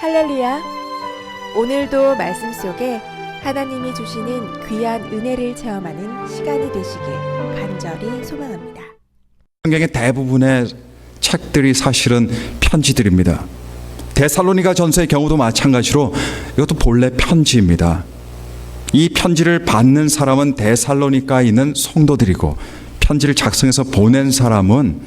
할렐루야! 오늘도 말씀 속에 하나님이 주시는 귀한 은혜를 체험하는 시간이 되시길 간절히 소망합니다. 성경의 대부분의 책들이 사실은 편지들입니다. 데살로니가 전서의 경우도 마찬가지로 이것도 본래 편지입니다. 이 편지를 받는 사람은 데살로니가에 있는 성도들이고 편지를 작성해서 보낸 사람은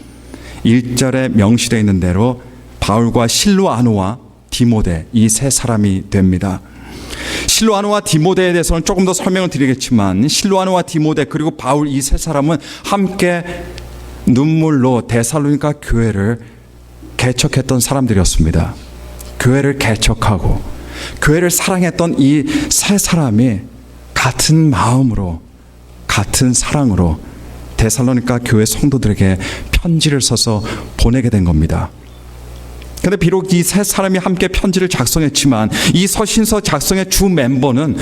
1절에 명시되어 있는 대로 바울과 실루아노와 디모데 이 세 사람이 됩니다. 실루아노와 디모데에 대해서는 조금 더 설명을 드리겠지만 실루아노와 디모데 그리고 바울 이 세 사람은 함께 눈물로 데살로니가 교회를 개척했던 사람들이었습니다. 교회를 개척하고 교회를 사랑했던 이 세 사람이 같은 마음으로 같은 사랑으로 데살로니가 교회 성도들에게 편지를 써서 보내게 된 겁니다. 그런데 비록 이 세 사람이 함께 편지를 작성했지만 이 서신서 작성의 주 멤버는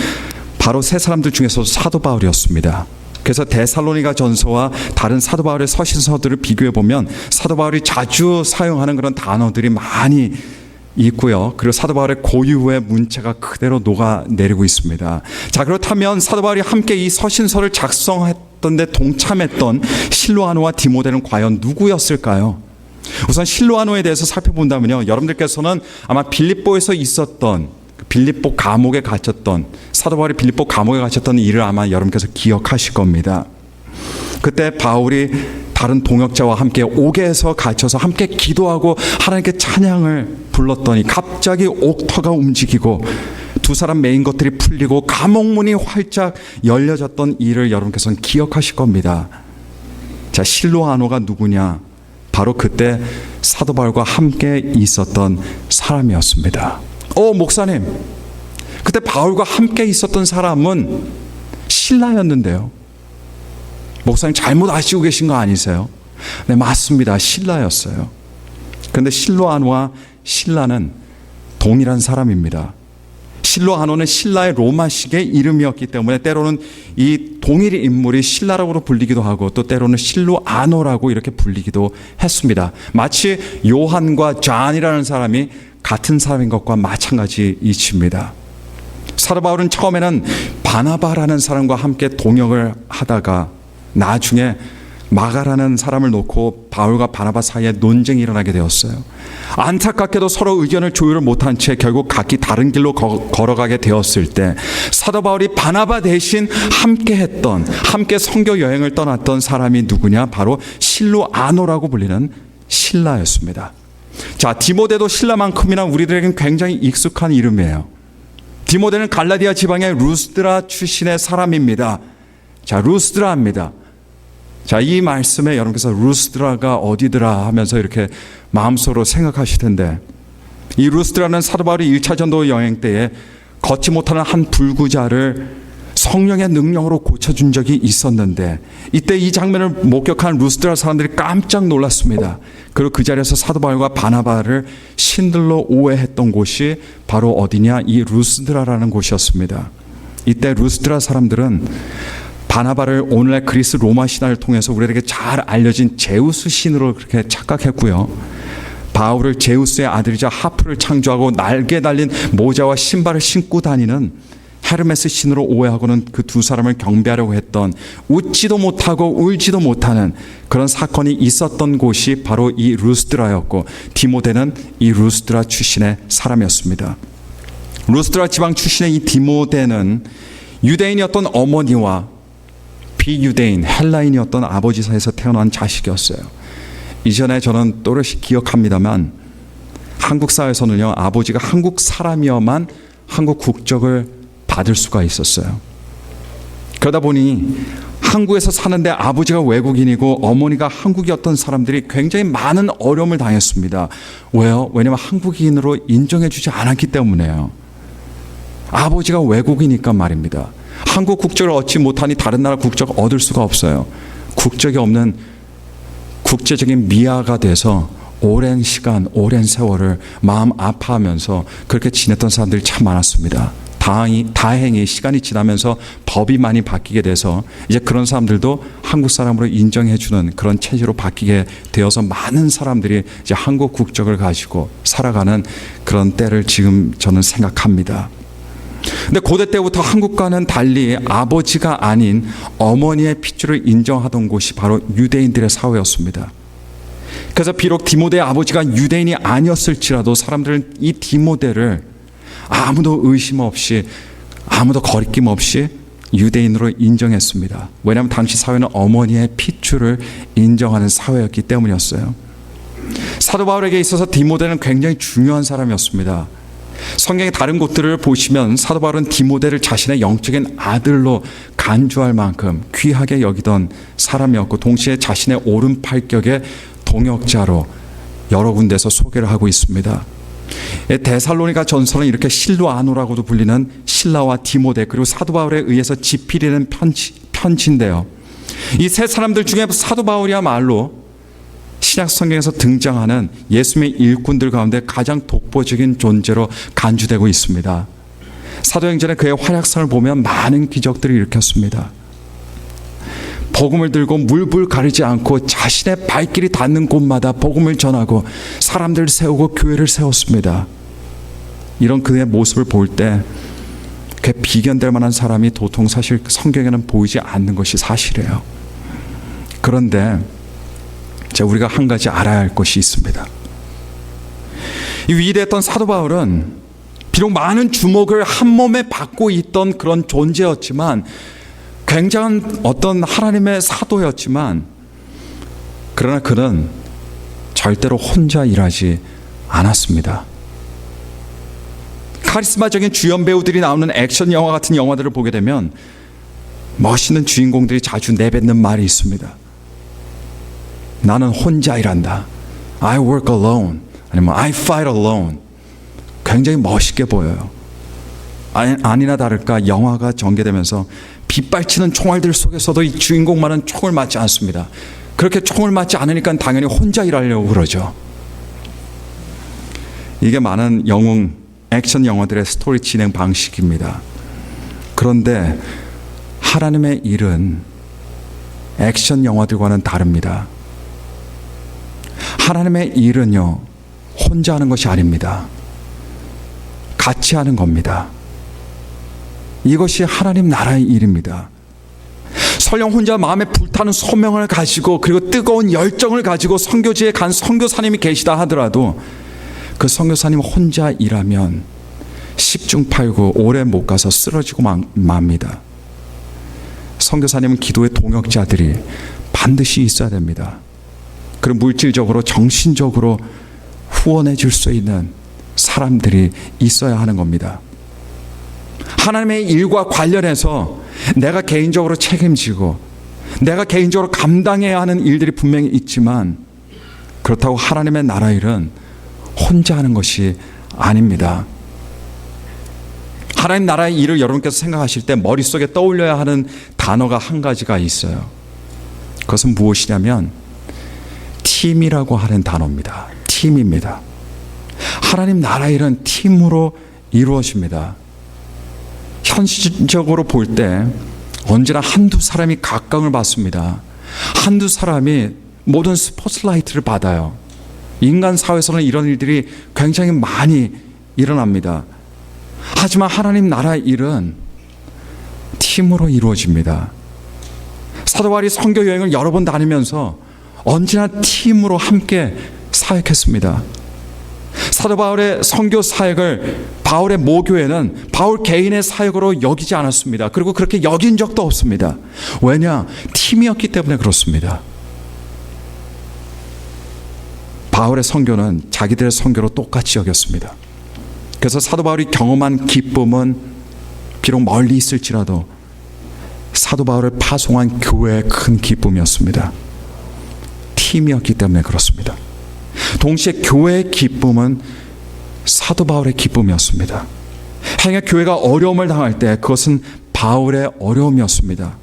바로 세 사람들 중에서 사도 바울이었습니다. 그래서 데살로니가 전서와 다른 사도 바울의 서신서들을 비교해 보면 사도 바울이 자주 사용하는 그런 단어들이 많이 있고요. 그리고 사도 바울의 고유의 문체가 그대로 녹아내리고 있습니다. 자, 그렇다면 사도 바울이 함께 이 서신서를 작성했던 데 동참했던 실루아노와 디모데는 과연 누구였을까요? 우선 실루아노에 대해서 살펴본다면요, 여러분들께서는 아마 빌립보에서 있었던 빌립보 감옥에 갇혔던 사도 바울이 빌립보 감옥에 갇혔던 일을 아마 여러분께서 기억하실 겁니다. 그때 바울이 다른 동역자와 함께 옥에서 갇혀서 함께 기도하고 하나님께 찬양을 불렀더니 갑자기 옥터가 움직이고 두 사람 메인 것들이 풀리고 감옥문이 활짝 열려졌던 일을 여러분께서는 기억하실 겁니다. 자, 실루아노가 누구냐? 바로 그때 사도 바울과 함께 있었던 사람이었습니다. 목사님, 그때 바울과 함께 있었던 사람은 실라였는데요. 목사님 잘못 아시고 계신 거 아니세요? 네, 맞습니다. 실라였어요. 그런데 실루아노와 실라는 동일한 사람입니다. 실루아노는 신라의 로마식의 이름이었기 때문에 때로는 이 동일 인물이 실라라고 불리기도 하고 또 때로는 실루아노라고 이렇게 불리기도 했습니다. 마치 요한과 존이라는 사람이 같은 사람인 것과 마찬가지 이치입니다. 사도 바울은 처음에는 바나바라는 사람과 함께 동역을 하다가 나중에 마가라는 사람을 놓고 바울과 바나바 사이에 논쟁이 일어나게 되었어요. 안타깝게도 서로 의견을 조율을 못한 채 결국 각기 다른 길로 걸어가게 되었을 때 사도 바울이 바나바 대신 함께 선교 여행을 떠났던 사람이 누구냐? 바로 실루아노라고 불리는 실라였습니다. 자, 디모데도 실라만큼이나 우리들에게는 굉장히 익숙한 이름이에요. 디모데는 갈라디아 지방의 루스드라 출신의 사람입니다. 자, 루스드라입니다. 자, 이 말씀에 여러분께서 루스드라가 어디더라 하면서 이렇게 마음속으로 생각하실 텐데, 이 루스드라는 사도 바울이 1차 전도 여행 때에 걷지 못하는 한 불구자를 성령의 능력으로 고쳐준 적이 있었는데 이때 이 장면을 목격한 루스드라 사람들이 깜짝 놀랐습니다. 그리고 그 자리에서 사도 바울과 바나바를 신들로 오해했던 곳이 바로 어디냐? 이 루스드라라는 곳이었습니다. 이때 루스드라 사람들은 바나바를 오늘날 그리스 로마 신화를 통해서 우리에게 잘 알려진 제우스 신으로 그렇게 착각했고요. 바울을 제우스의 아들이자 하프를 창조하고 날개 달린 모자와 신발을 신고 다니는 헤르메스 신으로 오해하고는 그 두 사람을 경배하려고 했던 웃지도 못하고 울지도 못하는 그런 사건이 있었던 곳이 바로 이 루스드라였고 디모데는 이 루스드라 출신의 사람이었습니다. 루스드라 지방 출신의 이 디모데는 유대인이었던 어머니와 비유대인 헬라인이었던 아버지 사이에서 태어난 자식이었어요. 이전에 저는 또렷이 기억합니다만 한국 사회에서는요, 아버지가 한국 사람이어만 한국 국적을 받을 수가 있었어요. 그러다 보니 한국에서 사는데 아버지가 외국인이고 어머니가 한국이었던 사람들이 굉장히 많은 어려움을 당했습니다. 왜요? 왜냐하면 한국인으로 인정해주지 않았기 때문에요. 아버지가 외국이니까 말입니다. 한국 국적을 얻지 못하니 다른 나라 국적을 얻을 수가 없어요. 국적이 없는 국제적인 미아가 돼서 오랜 시간, 오랜 세월을 마음 아파하면서 그렇게 지냈던 사람들이 참 많았습니다. 다행히 시간이 지나면서 법이 많이 바뀌게 돼서 이제 그런 사람들도 한국 사람으로 인정해주는 그런 체제로 바뀌게 되어서 많은 사람들이 이제 한국 국적을 가지고 살아가는 그런 때를 지금 저는 생각합니다. 근데 고대 때부터 한국과는 달리 아버지가 아닌 어머니의 핏줄을 인정하던 곳이 바로 유대인들의 사회였습니다. 그래서 비록 디모데의 아버지가 유대인이 아니었을지라도 사람들은 이 디모데를 아무도 의심 없이, 아무도 거리낌 없이 유대인으로 인정했습니다. 왜냐하면 당시 사회는 어머니의 핏줄을 인정하는 사회였기 때문이었어요. 사도 바울에게 있어서 디모데는 굉장히 중요한 사람이었습니다. 성경의 다른 곳들을 보시면 사도 바울은 디모데를 자신의 영적인 아들로 간주할 만큼 귀하게 여기던 사람이었고, 동시에 자신의 오른팔격의 동역자로 여러 군데서 소개를 하고 있습니다. 데살로니가 전서는 이렇게 실로아노라고도 불리는 실라와 디모데, 그리고 사도 바울에 의해서 지필이라는 편지인데요. 이 세 사람들 중에 사도 바울이야말로 신약 성경에서 등장하는 예수님의 일꾼들 가운데 가장 독보적인 존재로 간주되고 있습니다. 사도행전의 그의 활약상을 보면 많은 기적들을 일으켰습니다. 복음을 들고 물불 가리지 않고 자신의 발길이 닿는 곳마다 복음을 전하고 사람들을 세우고 교회를 세웠습니다. 이런 그의 모습을 볼 때 그 비견될 만한 사람이 도통 사실 성경에는 보이지 않는 것이 사실이에요. 그런데 우리가 한 가지 알아야 할 것이 있습니다. 이 위대했던 사도 바울은 비록 많은 주목을 한 몸에 받고 있던 그런 존재였지만, 굉장한 어떤 하나님의 사도였지만, 그러나 그는 절대로 혼자 일하지 않았습니다. 카리스마적인 주연 배우들이 나오는 액션 영화 같은 영화들을 보게 되면 멋있는 주인공들이 자주 내뱉는 말이 있습니다. 나는 혼자 일한다. I work alone. 아니면 I fight alone. 굉장히 멋있게 보여요. 아니나 다를까 영화가 전개되면서 빗발치는 총알들 속에서도 이 주인공만은 총을 맞지 않습니다. 그렇게 총을 맞지 않으니까 당연히 혼자 일하려고 그러죠. 이게 많은 영웅 액션 영화들의 스토리 진행 방식입니다. 그런데 하나님의 일은 액션 영화들과는 다릅니다. 하나님의 일은요, 혼자 하는 것이 아닙니다. 같이 하는 겁니다. 이것이 하나님 나라의 일입니다. 설령 혼자 마음에 불타는 소명을 가지고, 그리고 뜨거운 열정을 가지고 선교지에 간 선교사님이 계시다 하더라도 그 선교사님 혼자 일하면 10중 8구 오래 못 가서 쓰러지고 맙니다. 선교사님은 기도의 동역자들이 반드시 있어야 됩니다. 그리고 물질적으로 정신적으로 후원해 줄 수 있는 사람들이 있어야 하는 겁니다. 하나님의 일과 관련해서 내가 개인적으로 책임지고 내가 개인적으로 감당해야 하는 일들이 분명히 있지만, 그렇다고 하나님의 나라 일은 혼자 하는 것이 아닙니다. 하나님 나라의 일을 여러분께서 생각하실 때 머릿속에 떠올려야 하는 단어가 한 가지가 있어요. 그것은 무엇이냐면 팀이라고 하는 단어입니다. 팀입니다. 하나님 나라 일은 팀으로 이루어집니다. 현실적으로 볼 때 언제나 한두 사람이 각광을 받습니다. 한두 사람이 모든 스포트라이트를 받아요. 인간 사회에서는 이런 일들이 굉장히 많이 일어납니다. 하지만 하나님 나라의 일은 팀으로 이루어집니다. 사도 바울이 선교 여행을 여러 번 다니면서 언제나 팀으로 함께 사역했습니다. 사도 바울의 선교 사역을 바울의 모교회는 바울 개인의 사역으로 여기지 않았습니다. 그리고 그렇게 여긴 적도 없습니다. 왜냐? 팀이었기 때문에 그렇습니다. 바울의 선교는 자기들의 선교로 똑같이 여겼습니다. 그래서 사도 바울이 경험한 기쁨은 비록 멀리 있을지라도 사도 바울을 파송한 교회의 큰 기쁨이었습니다. 팀이었기 때문에 그렇습니다. 동시에 교회의 기쁨은 사도 바울의 기쁨이었습니다. 행여 교회가 어려움을 당할 때 그것은 바울의 어려움이었습니다.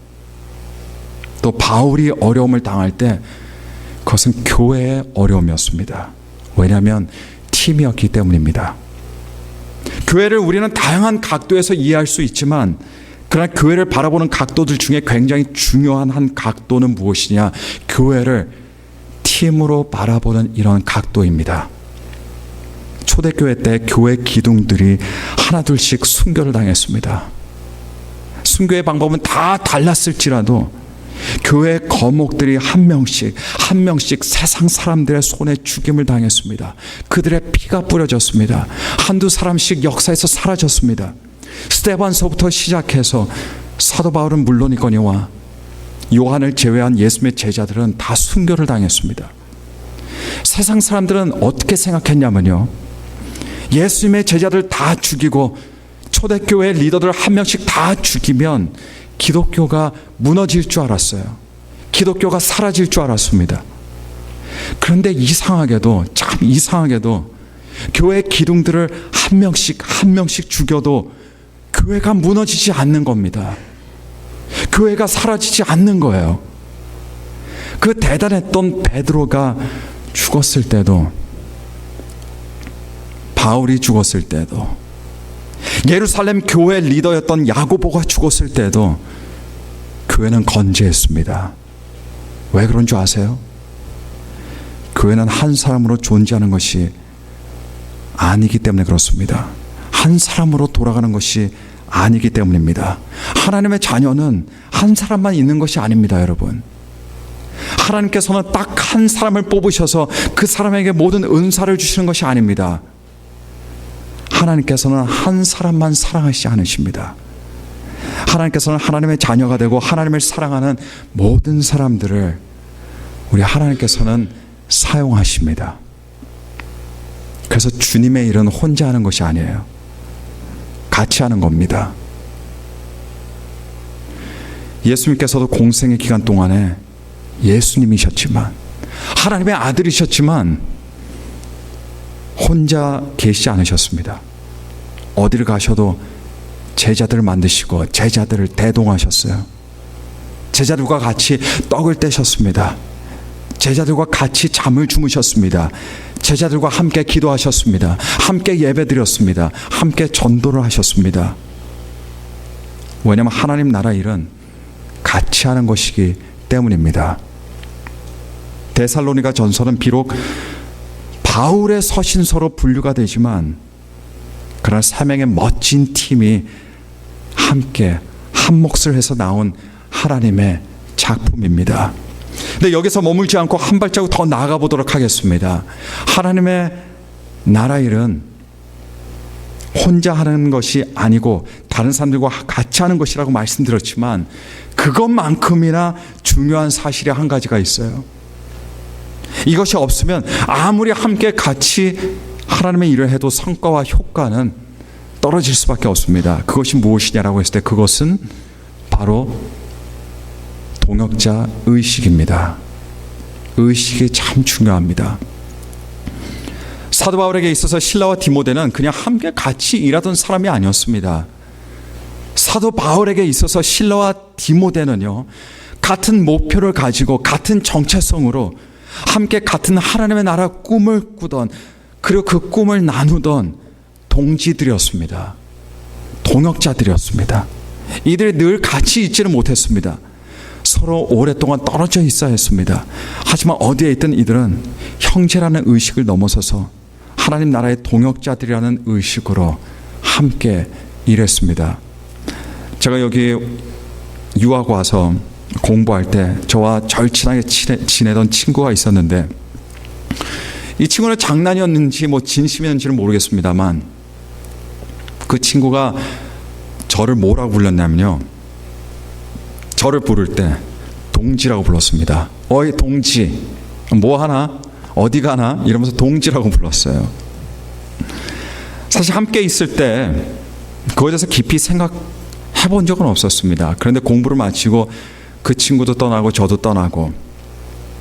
또 바울이 어려움을 당할 때 그것은 교회의 어려움이었습니다. 왜냐하면 팀이었기 때문입니다. 교회를 우리는 다양한 각도에서 이해할 수 있지만 그러나 교회를 바라보는 각도들 중에 굉장히 중요한 한 각도는 무엇이냐? 교회를 팀으로 바라보는 이런 각도입니다. 초대교회 때 교회 기둥들이 하나둘씩 순교를 당했습니다. 순교의 방법은 다 달랐을지라도 교회 거목들이 한 명씩 세상 사람들의 손에 죽임을 당했습니다. 그들의 피가 뿌려졌습니다. 한두 사람씩 역사에서 사라졌습니다. 스데반서부터 시작해서 사도 바울은 물론이거니와 요한을 제외한 예수님의 제자들은 다 순교를 당했습니다. 세상 사람들은 어떻게 생각했냐면요, 예수님의 제자들 다 죽이고 초대교회 리더들 한 명씩 다 죽이면 기독교가 무너질 줄 알았어요. 기독교가 사라질 줄 알았습니다. 그런데 참 이상하게도 교회 기둥들을 한 명씩 죽여도 교회가 무너지지 않는 겁니다. 교회가 사라지지 않는 거예요. 그 대단했던 베드로가 죽었을 때도, 바울이 죽었을 때도, 예루살렘 교회 리더였던 야고보가 죽었을 때도 교회는 건재했습니다. 왜 그런 줄 아세요? 교회는 한 사람으로 존재하는 것이 아니기 때문에 그렇습니다. 한 사람으로 돌아가는 것이 아니기 때문입니다. 하나님의 자녀는 한 사람만 있는 것이 아닙니다, 여러분. 하나님께서는 딱 한 사람을 뽑으셔서 그 사람에게 모든 은사를 주시는 것이 아닙니다. 하나님께서는 한 사람만 사랑하시지 않으십니다. 하나님께서는 하나님의 자녀가 되고 하나님을 사랑하는 모든 사람들을 우리 하나님께서는 사용하십니다. 그래서 주님의 일은 혼자 하는 것이 아니에요. 같이 하는 겁니다. 예수님께서도 공생의 기간 동안에 예수님이셨지만, 하나님의 아들이셨지만 혼자 계시지 않으셨습니다. 어디를 가셔도 제자들을 만드시고 제자들을 대동하셨어요. 제자들과 같이 떡을 떼셨습니다. 제자들과 같이 잠을 주무셨습니다. 제자들과 함께 기도하셨습니다. 함께 예배드렸습니다. 함께 전도를 하셨습니다. 왜냐하면 하나님 나라 일은 같이 하는 것이기 때문입니다. 데살로니가 전서는 비록 바울의 서신서로 분류가 되지만 그러나 3명의 멋진 팀이 함께 한 몫을 해서 나온 하나님의 작품입니다. 근데 여기서 머물지 않고 한 발자국 더 나아가 보도록 하겠습니다. 하나님의 나라 일은 혼자 하는 것이 아니고 다른 사람들과 같이 하는 것이라고 말씀드렸지만 그것만큼이나 중요한 사실이 한 가지가 있어요. 이것이 없으면 아무리 함께 같이 하나님의 일을 해도 성과와 효과는 떨어질 수밖에 없습니다. 그것이 무엇이냐라고 했을 때 그것은 바로 동역자 의식입니다. 의식이 참 중요합니다. 사도 바울에게 있어서 실라와 디모데는 그냥 함께 같이 일하던 사람이 아니었습니다. 사도 바울에게 있어서 실라와 디모데는요, 같은 목표를 가지고 같은 정체성으로 함께 같은 하나님의 나라 꿈을 꾸던, 그리고 그 꿈을 나누던 동지들이었습니다. 동역자들이었습니다. 이들이 늘 같이 있지는 못했습니다. 서로 오랫동안 떨어져 있어야 했습니다. 하지만 어디에 있든 이들은 형제라는 의식을 넘어서서 하나님 나라의 동역자들이라는 의식으로 함께 일했습니다. 제가 여기 유학 와서 공부할 때 저와 절친하게 지내던 친구가 있었는데, 이 친구는 장난이었는지 진심이었는지는 모르겠습니다만 그 친구가 저를 뭐라고 불렀냐면요, 저를 부를 때 동지라고 불렀습니다. 어이 동지, 뭐 하나? 어디 가나? 이러면서 동지라고 불렀어요. 사실 함께 있을 때 그거에 대해서 깊이 생각해 본 적은 없었습니다. 그런데 공부를 마치고 그 친구도 떠나고 저도 떠나고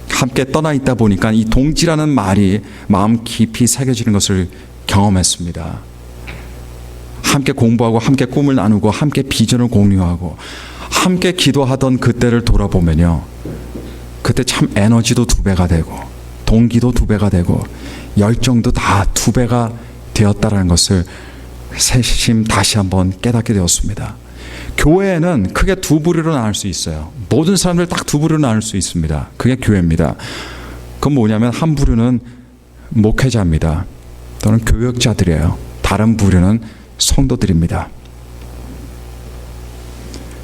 함께 떠나 있다 보니까 이 동지라는 말이 마음 깊이 새겨지는 것을 경험했습니다. 함께 공부하고 함께 꿈을 나누고 함께 비전을 공유하고 함께 기도하던 그때를 돌아보면요, 그때 참 에너지도 2배가 되고 동기도 2배가 되고 열정도 다 2배가 되었다라는 것을 새심 다시 한번 깨닫게 되었습니다. 교회는 크게 두 부류로 나눌 수 있어요. 모든 사람들 딱 두 부류로 나눌 수 있습니다. 그게 교회입니다. 그건 뭐냐면 한 부류는 목회자입니다. 또는 교역자들이에요. 다른 부류는 성도들입니다.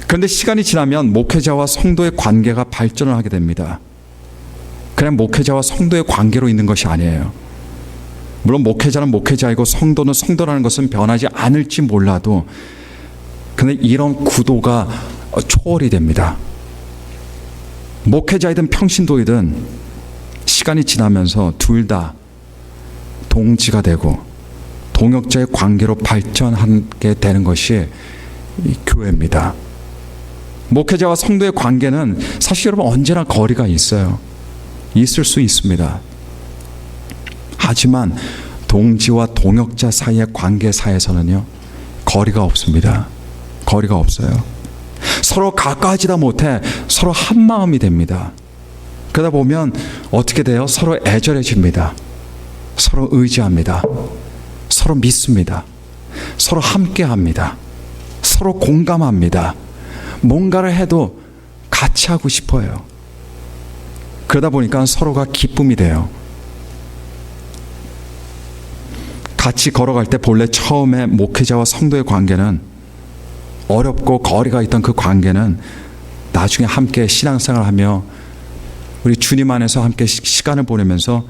그런데 시간이 지나면 목회자와 성도의 관계가 발전을 하게 됩니다. 그냥 목회자와 성도의 관계로 있는 것이 아니에요. 물론 목회자는 목회자이고 성도는 성도라는 것은 변하지 않을지 몰라도 근데 이런 구도가 초월이 됩니다. 목회자이든 평신도이든 시간이 지나면서 둘 다 동지가 되고 동역자의 관계로 발전하게 되는 것이 이 교회입니다. 목회자와 성도의 관계는 사실 여러분 언제나 거리가 있어요. 있을 수 있습니다. 하지만 동지와 동역자 사이의 관계사에서는요, 거리가 없습니다. 거리가 없어요. 서로 가까워지다 못해 서로 한 마음이 됩니다. 그러다 보면 어떻게 돼요? 서로 애절해집니다. 서로 의지합니다. 서로 믿습니다. 서로 함께합니다. 서로 공감합니다. 뭔가를 해도 같이 하고 싶어요. 그러다 보니까 서로가 기쁨이 돼요. 같이 걸어갈 때 본래 처음에 목회자와 성도의 관계는 어렵고 거리가 있던 그 관계는 나중에 함께 신앙생활하며 우리 주님 안에서 함께 시간을 보내면서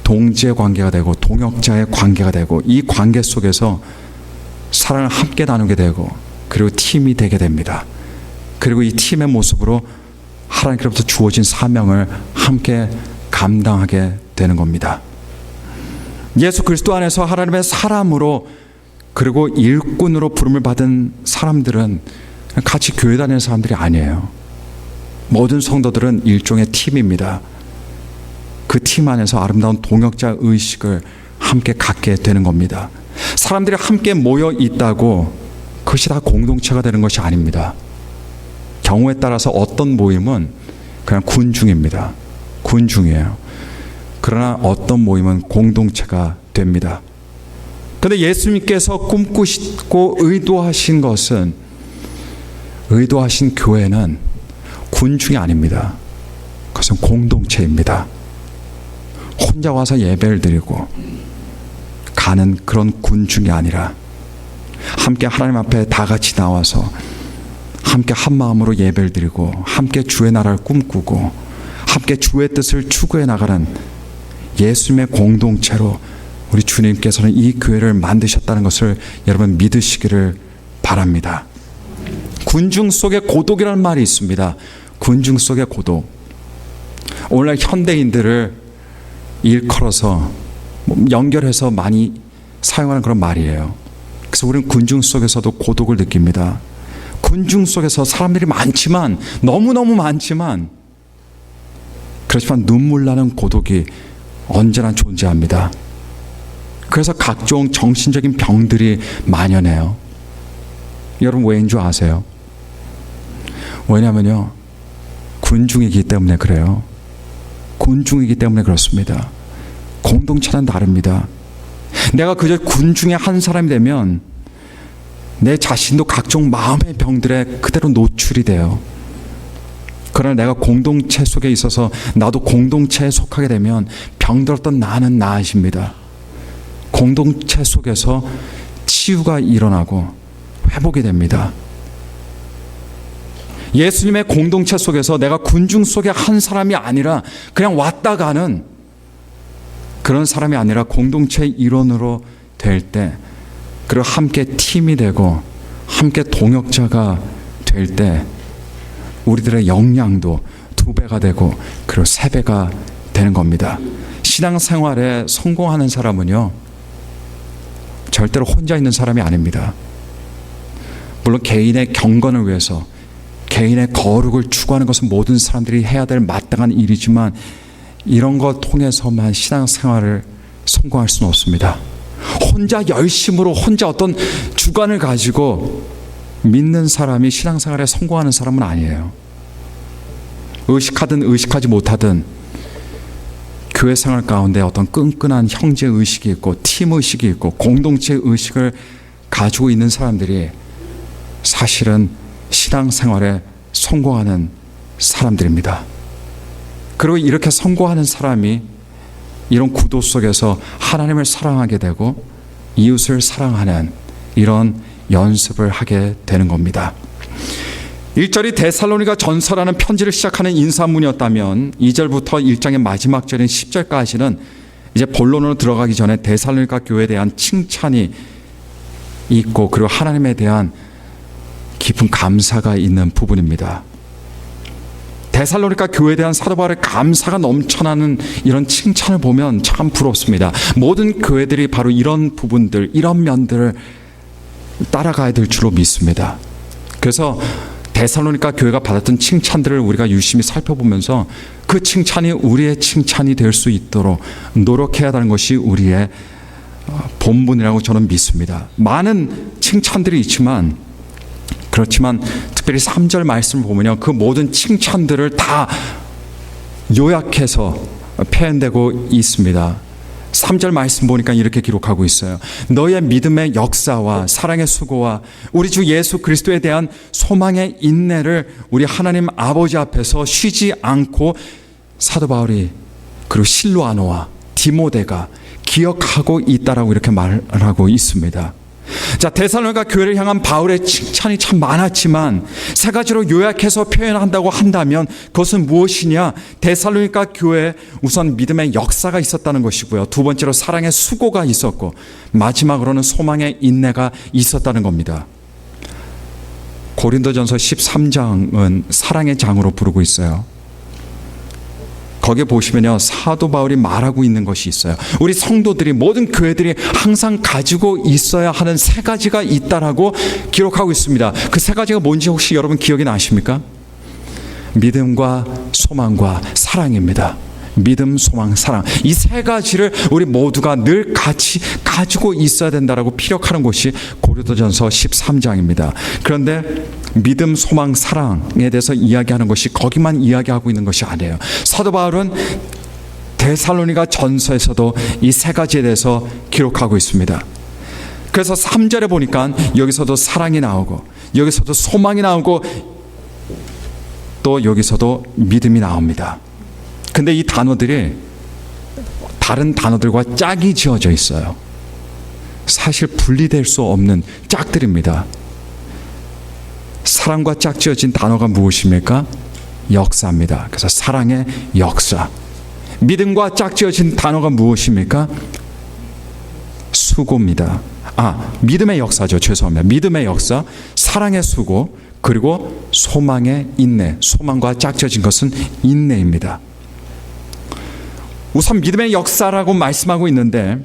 동지의 관계가 되고 동역자의 관계가 되고 이 관계 속에서 사랑을 함께 나누게 되고 그리고 팀이 되게 됩니다. 그리고 이 팀의 모습으로 하나님께로부터 주어진 사명을 함께 감당하게 되는 겁니다. 예수 그리스도 안에서 하나님의 사람으로 그리고 일꾼으로 부름을 받은 사람들은 같이 교회 다니는 사람들이 아니에요. 모든 성도들은 일종의 팀입니다. 그 팀 안에서 아름다운 동역자 의식을 함께 갖게 되는 겁니다. 사람들이 함께 모여 있다고 그것이 다 공동체가 되는 것이 아닙니다. 경우에 따라서 어떤 모임은 그냥 군중입니다. 군중이에요. 그러나 어떤 모임은 공동체가 됩니다. 그런데 예수님께서 꿈꾸시고 의도하신 것은 의도하신 교회는 군중이 아닙니다. 그것은 공동체입니다. 혼자 와서 예배를 드리고 가는 그런 군중이 아니라 함께 하나님 앞에 다 같이 나와서 함께 한 마음으로 예배를 드리고 함께 주의 나라를 꿈꾸고 함께 주의 뜻을 추구해 나가는 예수님의 공동체로 우리 주님께서는 이 교회를 만드셨다는 것을 여러분 믿으시기를 바랍니다. 군중 속에 고독이라는 말이 있습니다. 군중 속의 고독. 오늘날 현대인들을 일컬어서 연결해서 많이 사용하는 그런 말이에요. 그래서 우리는 군중 속에서도 고독을 느낍니다. 군중 속에서 사람들이 많지만 너무너무 많지만 그렇지만 눈물 나는 고독이 언제나 존재합니다. 그래서 각종 정신적인 병들이 만연해요. 여러분 왜인 줄 아세요? 왜냐면요, 군중이기 때문에 그래요. 군중이기 때문에 그렇습니다. 공동체는 다릅니다. 내가 그저 군중의 한 사람이 되면 내 자신도 각종 마음의 병들에 그대로 노출이 돼요. 그러나 내가 공동체 속에 있어서 나도 공동체에 속하게 되면 병들었던 나는 나아집니다. 공동체 속에서 치유가 일어나고 회복이 됩니다. 예수님의 공동체 속에서 내가 군중 속의 한 사람이 아니라 그냥 왔다 가는 그런 사람이 아니라 공동체의 일원으로 될 때, 그리고 함께 팀이 되고 함께 동역자가 될 때 우리들의 역량도 2배가 되고 그리고 3배가 되는 겁니다. 신앙생활에 성공하는 사람은요, 절대로 혼자 있는 사람이 아닙니다. 물론 개인의 경건을 위해서 개인의 거룩을 추구하는 것은 모든 사람들이 해야 될 마땅한 일이지만 이런 것 통해서만 신앙생활을 성공할 수는 없습니다. 혼자 열심으로 혼자 어떤 주관을 가지고 믿는 사람이 신앙생활에 성공하는 사람은 아니에요. 의식하든 의식하지 못하든 교회 생활 가운데 어떤 끈끈한 형제 의식이 있고 팀 의식이 있고 공동체 의식을 가지고 있는 사람들이 사실은 신앙생활에 성공하는 사람들입니다. 그리고 이렇게 성공하는 사람이 이런 구도 속에서 하나님을 사랑하게 되고 이웃을 사랑하는 이런 연습을 하게 되는 겁니다. 1절이 데살로니가 전서라는 편지를 시작하는 인사문이었다면 2절부터 1장의 마지막 절인 10절까지는 이제 본론으로 들어가기 전에 데살로니가 교회에 대한 칭찬이 있고 그리고 하나님에 대한 깊은 감사가 있는 부분입니다. 데살로니가 교회에 대한 사도 바울의 감사가 넘쳐나는 이런 칭찬을 보면 참 부럽습니다. 모든 교회들이 바로 이런 부분들, 이런 면들을 따라가야 될 줄로 믿습니다. 그래서 데살로니가 교회가 받았던 칭찬들을 우리가 유심히 살펴보면서 그 칭찬이 우리의 칭찬이 될 수 있도록 노력해야 하는 것이 우리의 본분이라고 저는 믿습니다. 많은 칭찬들이 있지만 그렇지만 특별히 3절 말씀을 보면요, 그 모든 칭찬들을 다 요약해서 표현되고 있습니다. 3절 말씀 보니까 이렇게 기록하고 있어요. 너의 믿음의 역사와 사랑의 수고와 우리 주 예수 그리스도에 대한 소망의 인내를 우리 하나님 아버지 앞에서 쉬지 않고 사도 바울이 그리고 실로아노와 디모데가 기억하고 있다라고 이렇게 말하고 있습니다. 자, 데살로니가 교회를 향한 바울의 칭찬이 참 많았지만 세 가지로 요약해서 표현한다고 한다면 그것은 무엇이냐? 데살로니가 교회에 우선 믿음의 역사가 있었다는 것이고요. 두 번째로 사랑의 수고가 있었고 마지막으로는 소망의 인내가 있었다는 겁니다. 고린도전서 13장은 사랑의 장으로 부르고 있어요. 거기에 보시면요, 사도 바울이 말하고 있는 것이 있어요. 우리 성도들이, 모든 교회들이 항상 가지고 있어야 하는 세 가지가 있다라고 기록하고 있습니다. 그 세 가지가 뭔지 혹시 여러분 기억이 나십니까? 믿음과 소망과 사랑입니다. 믿음, 소망, 사랑. 이 세 가지를 우리 모두가 늘 같이 가지고 있어야 된다라고 피력하는 것이 고린도전서 13장입니다. 그런데 믿음, 소망, 사랑에 대해서 이야기하는 것이 거기만 이야기하고 있는 것이 아니에요. 사도 바울은 데살로니가 전서에서도 이 세 가지에 대해서 기록하고 있습니다. 그래서 3절에 보니까 여기서도 사랑이 나오고 여기서도 소망이 나오고 또 여기서도 믿음이 나옵니다. 근데 이 단어들이 다른 단어들과 짝이 지어져 있어요. 사실 분리될 수 없는 짝들입니다. 사랑과 짝지어진 단어가 무엇입니까? 역사입니다. 그래서 사랑의 역사. 믿음과 짝지어진 단어가 무엇입니까? 수고입니다. 믿음의 역사죠. 죄송합니다. 믿음의 역사, 사랑의 수고, 그리고 소망의 인내. 소망과 짝지어진 것은 인내입니다. 우선 믿음의 역사라고 말씀하고 있는데,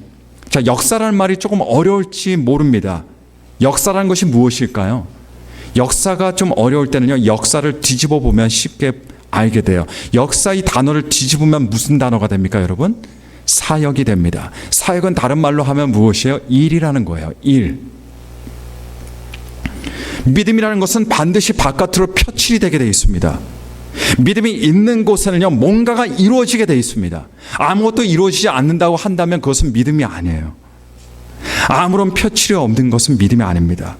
자, 역사라는 말이 조금 어려울지 모릅니다. 역사라는 것이 무엇일까요? 역사가 좀 어려울 때는요, 역사를 뒤집어 보면 쉽게 알게 돼요. 역사 이 단어를 뒤집으면 무슨 단어가 됩니까, 여러분? 사역이 됩니다. 사역은 다른 말로 하면 무엇이에요? 일이라는 거예요. 일. 믿음이라는 것은 반드시 바깥으로 표출이 되게 되어 있습니다. 믿음이 있는 곳에는요, 뭔가가 이루어지게 되어 있습니다. 아무것도 이루어지지 않는다고 한다면 그것은 믿음이 아니에요. 아무런 표출이 없는 것은 믿음이 아닙니다.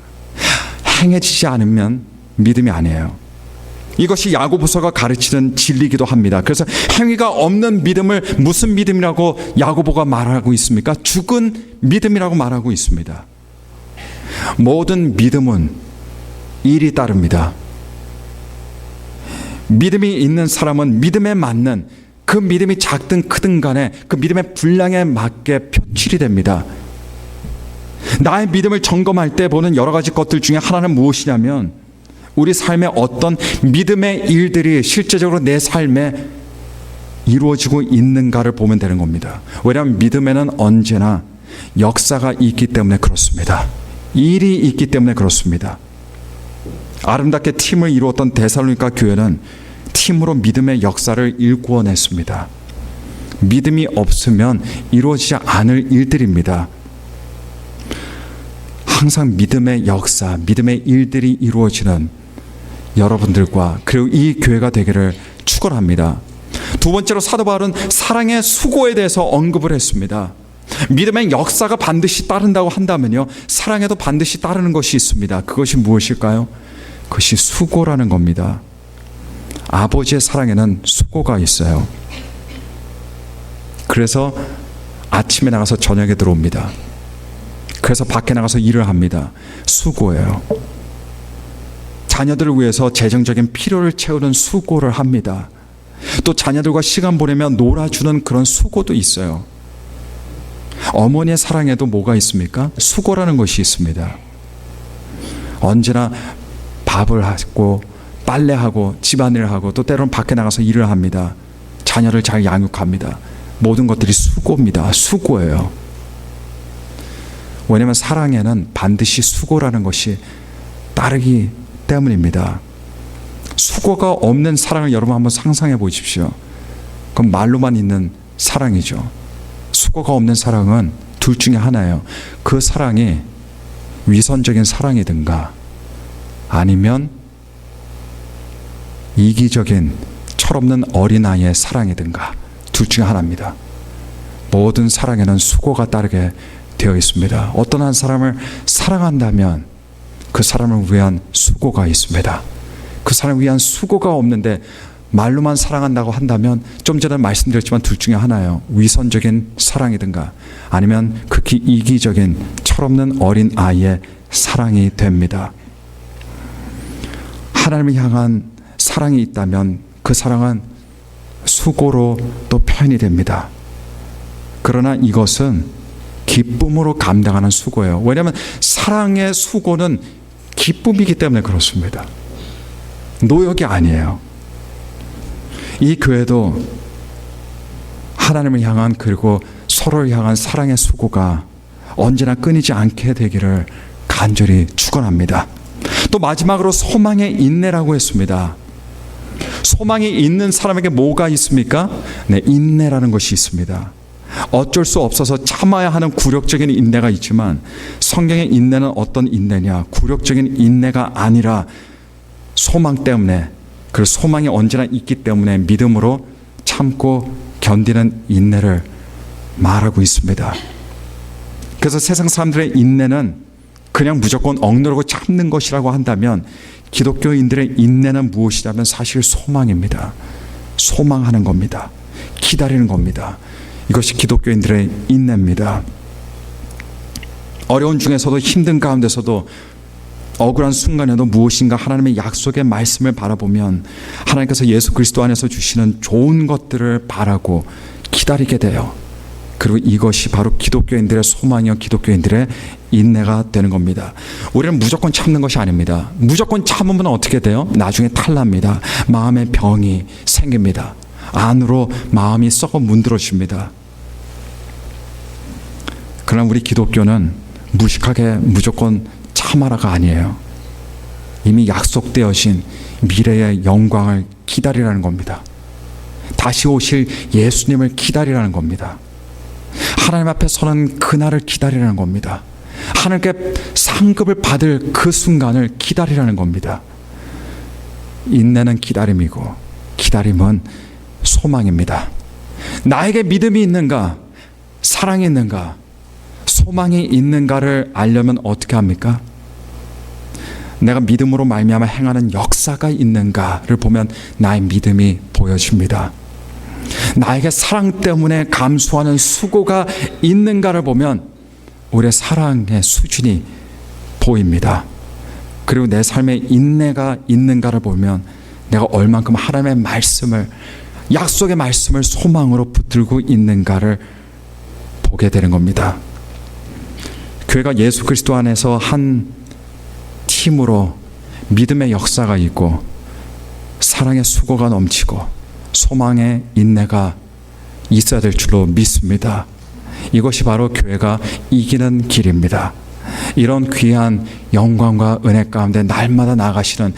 행해지지 않으면 믿음이 아니에요. 이것이 야고보서가 가르치는 진리이기도 합니다. 그래서 행위가 없는 믿음을 무슨 믿음이라고 야고보가 말하고 있습니까? 죽은 믿음이라고 말하고 있습니다. 모든 믿음은 일이 따릅니다. 믿음이 있는 사람은 믿음에 맞는, 그 믿음이 작든 크든 간에 그 믿음의 분량에 맞게 표출이 됩니다. 나의 믿음을 점검할 때 보는 여러 가지 것들 중에 하나는 무엇이냐면 우리 삶에 어떤 믿음의 일들이 실제적으로 내 삶에 이루어지고 있는가를 보면 되는 겁니다. 왜냐하면 믿음에는 언제나 역사가 있기 때문에 그렇습니다. 일이 있기 때문에 그렇습니다. 아름답게 팀을 이루었던 데살로니가 교회는 팀으로 믿음의 역사를 일구어냈습니다. 믿음이 없으면 이루어지지 않을 일들입니다. 항상 믿음의 역사, 믿음의 일들이 이루어지는 여러분들과 그리고 이 교회가 되기를 축원합니다. 두 번째로 사도 바울은 사랑의 수고에 대해서 언급을 했습니다. 믿음의 역사가 반드시 따른다고 한다면요, 사랑에도 반드시 따르는 것이 있습니다. 그것이 무엇일까요? 그것이 수고라는 겁니다. 아버지의 사랑에는 수고가 있어요. 그래서 아침에 나가서 저녁에 들어옵니다. 그래서 밖에 나가서 일을 합니다. 수고예요. 자녀들을 위해서 재정적인 필요를 채우는 수고를 합니다. 또 자녀들과 시간 보내며 놀아주는 그런 수고도 있어요. 어머니의 사랑에도 뭐가 있습니까? 수고라는 것이 있습니다. 언제나 밥을 하고 빨래하고 집안일을 하고 또 때로는 밖에 나가서 일을 합니다. 자녀를 잘 양육합니다. 모든 것들이 수고입니다. 수고예요. 왜냐하면 사랑에는 반드시 수고라는 것이 따르기 때문입니다. 수고가 없는 사랑을 여러분 한번 상상해 보십시오. 그럼 말로만 있는 사랑이죠. 수고가 없는 사랑은 둘 중에 하나예요. 그 사랑이 위선적인 사랑이든가 아니면 이기적인 철없는 어린아이의 사랑이든가 둘 중에 하나입니다. 모든 사랑에는 수고가 따르게 되어 있습니다. 어떤 한 사람을 사랑한다면 그 사람을 위한 수고가 있습니다. 그 사람을 위한 수고가 없는데 말로만 사랑한다고 한다면 좀 전에 말씀드렸지만 둘 중에 하나예요. 위선적인 사랑이든가 아니면 극히 이기적인 철없는 어린 아이의 사랑이 됩니다. 하나님을 향한 사랑이 있다면 그 사랑은 수고로 또 표현이 됩니다. 그러나 이것은 기쁨으로 감당하는 수고예요. 왜냐하면 사랑의 수고는 기쁨이기 때문에 그렇습니다. 노역이 아니에요. 이 교회도 하나님을 향한 그리고 서로를 향한 사랑의 수고가 언제나 끊이지 않게 되기를 간절히 축원합니다. 또 마지막으로 소망의 인내라고 했습니다. 소망이 있는 사람에게 뭐가 있습니까? 네, 인내라는 것이 있습니다. 어쩔 수 없어서 참아야 하는 굴욕적인 인내가 있지만 성경의 인내는 어떤 인내냐? 굴욕적인 인내가 아니라 소망 때문에, 그 소망이 언제나 있기 때문에 믿음으로 참고 견디는 인내를 말하고 있습니다. 그래서 세상 사람들의 인내는 그냥 무조건 억누르고 참는 것이라고 한다면 기독교인들의 인내는 무엇이냐면 사실 소망입니다. 소망하는 겁니다. 기다리는 겁니다. 이것이 기독교인들의 인내입니다. 어려운 중에서도 힘든 가운데서도 억울한 순간에도 무엇인가 하나님의 약속의 말씀을 바라보면 하나님께서 예수 그리스도 안에서 주시는 좋은 것들을 바라고 기다리게 돼요. 그리고 이것이 바로 기독교인들의 소망이요 기독교인들의 인내가 되는 겁니다. 우리는 무조건 참는 것이 아닙니다. 무조건 참으면 어떻게 돼요? 나중에 탈납니다. 마음의 병이 생깁니다. 안으로 마음이 썩어 문드러집니다. 그러나 우리 기독교는 무식하게 무조건 참아라가 아니에요. 이미 약속되어진 미래의 영광을 기다리라는 겁니다. 다시 오실 예수님을 기다리라는 겁니다. 하나님 앞에 서는 그날을 기다리라는 겁니다. 하나님께 상급을 받을 그 순간을 기다리라는 겁니다. 인내는 기다림이고 기다림은 소망입니다. 나에게 믿음이 있는가? 사랑이 있는가? 소망이 있는가를 알려면 어떻게 합니까? 내가 믿음으로 말미암아 행하는 역사가 있는가를 보면 나의 믿음이 보여집니다. 나에게 사랑 때문에 감수하는 수고가 있는가를 보면 우리의 사랑의 수준이 보입니다. 그리고 내 삶에 인내가 있는가를 보면 내가 얼만큼 하나님의 말씀을, 약속의 말씀을 소망으로 붙들고 있는가를 보게 되는 겁니다. 교회가 예수 그리스도 안에서 한 팀으로 믿음의 역사가 있고 사랑의 수고가 넘치고 소망의 인내가 있어야 될 줄로 믿습니다. 이것이 바로 교회가 이기는 길입니다. 이런 귀한 영광과 은혜 가운데 날마다 나아가시는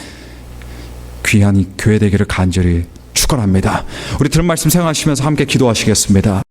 귀한 이 교회 되기를 간절히 축원합니다. 우리 들은 말씀 생각하시면서 함께 기도하시겠습니다.